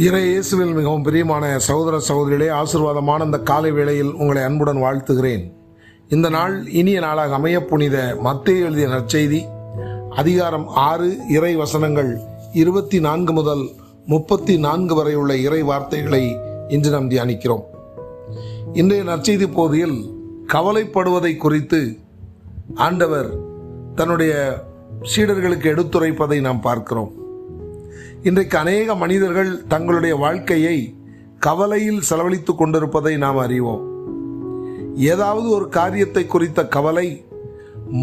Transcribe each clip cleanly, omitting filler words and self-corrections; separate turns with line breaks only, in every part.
இயேசுவில் மிகவும் பிரியமான சகோதர சகோதரிகளே, ஆசீர்வாதமான இந்த காலை வேளையில் உங்களை அன்புடன் வாழ்த்துகிறேன். இந்த நாள் இனிய நாளாக அமைய புனித மத்தேயு எழுதிய நற்செய்தி அதிகாரம் 6 இறை வசனங்கள் 24 முதல் 34 வரை உள்ள இறை வார்த்தைகளை இன்று நாம் தியானிக்கிறோம். இன்றைய நற்செய்தி பகுதியில் கவலைப்படுவதை குறித்து ஆண்டவர் தன்னுடைய சீடர்களுக்கு எடுத்துரைப்பதை நாம் பார்க்கிறோம். இன்றைக்கு அநேக மனிதர்கள் தங்களுடைய வாழ்க்கையை கவலையில் செலவழித்துக் கொண்டிருப்பதை நாம் அறிவோம். ஏதாவது ஒரு காரியத்தை குறித்த கவலை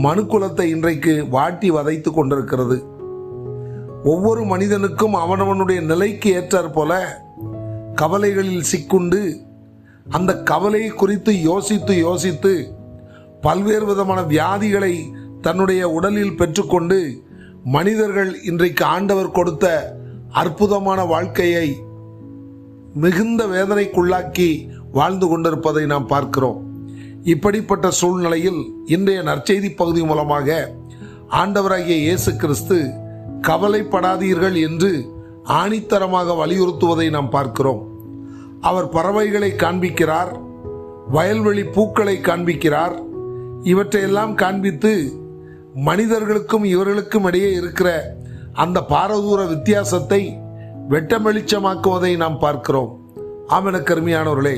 மனுக்குலத்தை இன்றைக்கு வாட்டி வதைத்துக் கொண்டிருக்கிறது. ஒவ்வொரு மனிதனுக்கும் அவனவனுடைய நிலைக்கு ஏற்றாற் போல கவலைகளில் சிக்குண்டு அந்த கவலையை குறித்து யோசித்து பல்வேறு விதமான வியாதிகளை தன்னுடைய உடலில் பெற்றுக்கொண்டு மனிதர்கள் இன்றைக்கு ஆண்டவர் கொடுத்த அற்புதமான வாழ்க்கையை மிகுந்த வேதனைக்குள்ளாக்கி வாழ்ந்து கொண்டிருப்பதை நாம் பார்க்கிறோம். இப்படிப்பட்ட சூழ்நிலையில் இன்றைய நற்செய்தி பகுதி மூலமாக ஆண்டவராகிய இயேசு கிறிஸ்து கவலைப்படாதீர்கள் என்று ஆணித்தரமாக வலியுறுத்துவதை நாம் பார்க்கிறோம். அவர் பறவைகளை காண்பிக்கிறார், வயல்வெளி பூக்களை காண்பிக்கிறார். இவற்றையெல்லாம் காண்பித்து மனிதர்களுக்கும் இவர்களுக்கும் இடையே இருக்கிற அந்த பாரதூர வித்தியாசத்தை வெட்ட வெளிச்சமாக்குவதை நாம் பார்க்கிறோம். ஆமெனக்கு அருமையானவர்களே,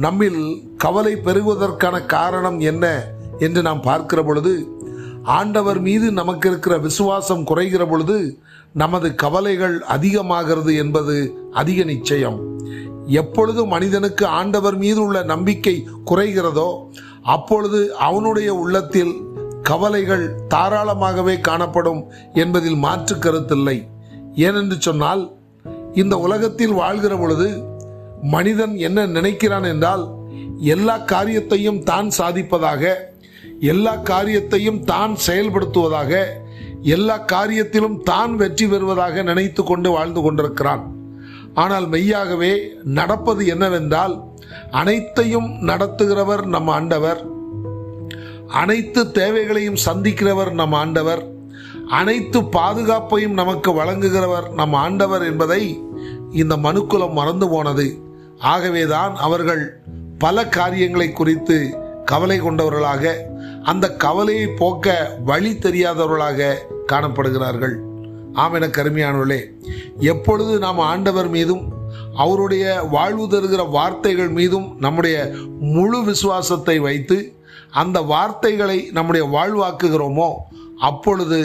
நம்மில் கவலை பெருகுவதற்கான காரணம் என்ன என்று நாம் பார்க்கிற பொழுது, ஆண்டவர் மீது நமக்கு இருக்கிற விசுவாசம் குறைகிற பொழுது நமது கவலைகள் அதிகமாகிறது என்பது அதிக நிச்சயம். எப்பொழுது மனிதனுக்கு ஆண்டவர் மீது உள்ள நம்பிக்கை குறைகிறதோ அப்பொழுது அவனுடைய உள்ளத்தில் கவலைகள் தாராளமாகவே காணப்படும் என்பதில் மாற்று கருத்தில்லை. ஏனென்று சொன்னால், இந்த உலகத்தில் வாழ்கிற பொழுது மனிதன் என்ன நினைக்கிறான் என்றால், எல்லா காரியத்தையும் தான் சாதிப்பதாக, எல்லா காரியத்தையும் தான் செயல்படுத்துவதாக, எல்லா காரியத்திலும் தான் வெற்றி பெறுவதாக நினைத்து கொண்டு வாழ்ந்து கொண்டிருக்கிறான். ஆனால் மெய்யாகவே நடப்பது என்னவென்றால், அனைத்தையும் நடத்துகிறவர் நம் ஆண்டவர், அனைத்து தேவைகளையும் சந்திக்கிறவர் நம் ஆண்டவர், அனைத்து பாதுகாப்பையும் நமக்கு வழங்குகிறவர் நம் ஆண்டவர் என்பதை இந்த மனுக்குலம் மறந்து போனது. ஆகவேதான் அவர்கள் பல காரியங்களை குறித்து கவலை கொண்டவர்களாக, அந்த கவலையை போக்க வழி தெரியாதவர்களாக காணப்படுகிறார்கள். ஆமெனக்கு அருமையானவர்களே, எப்பொழுது நாம் ஆண்டவர் மீதும் அவருடைய வாழ்வு தருகிற வார்த்தைகள் மீதும் நம்முடைய முழு விசுவாசத்தை வைத்து அந்த வார்த்தைகளை நம்முடைய வாழ்வாக்குகிறோமோ அப்பொழுது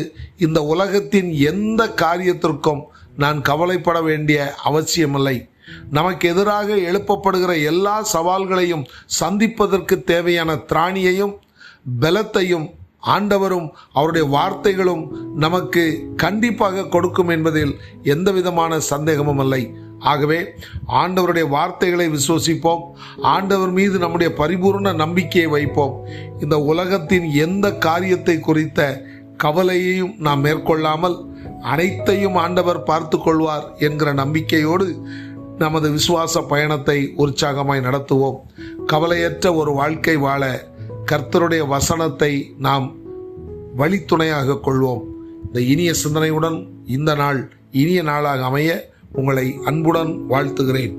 இந்த உலகத்தின் எந்த காரியத்திற்கும் நான் கவலைப்பட வேண்டிய அவசியமில்லை. நமக்கு எதிராக எழுப்பப்படுகிற எல்லா சவால்களையும் சந்திப்பதற்கு தேவையான திராணியையும் பலத்தையும் ஆண்டவரும் அவருடைய வார்த்தைகளும் நமக்கு கண்டிப்பாக கொடுக்கும் என்பதில் எந்த விதமான சந்தேகமும் இல்லை. ஆகவே ஆண்டவருடைய வார்த்தைகளை விசுவசிப்போம், ஆண்டவர் மீது நம்முடைய பரிபூர்ண நம்பிக்கையை வைப்போம். இந்த உலகத்தின் எந்த காரியத்தை குறித்த கவலையையும் நாம் மேற்கொள்ளாமல் அனைத்தையும் ஆண்டவர் பார்த்து கொள்வார் என்கிற நம்பிக்கையோடு நமது விசுவாச பயணத்தை உற்சாகமாய் நடத்துவோம். கவலையற்ற ஒரு வாழ்க்கை வாழ கர்த்தருடைய வசனத்தை நாம் வழித்துணையாக கொள்வோம். இந்த இனிய சிந்தனையுடன் இந்த நாள் இனிய நாளாக அமைய உங்களை அன்புடன் வாழ்த்துகிறேன்.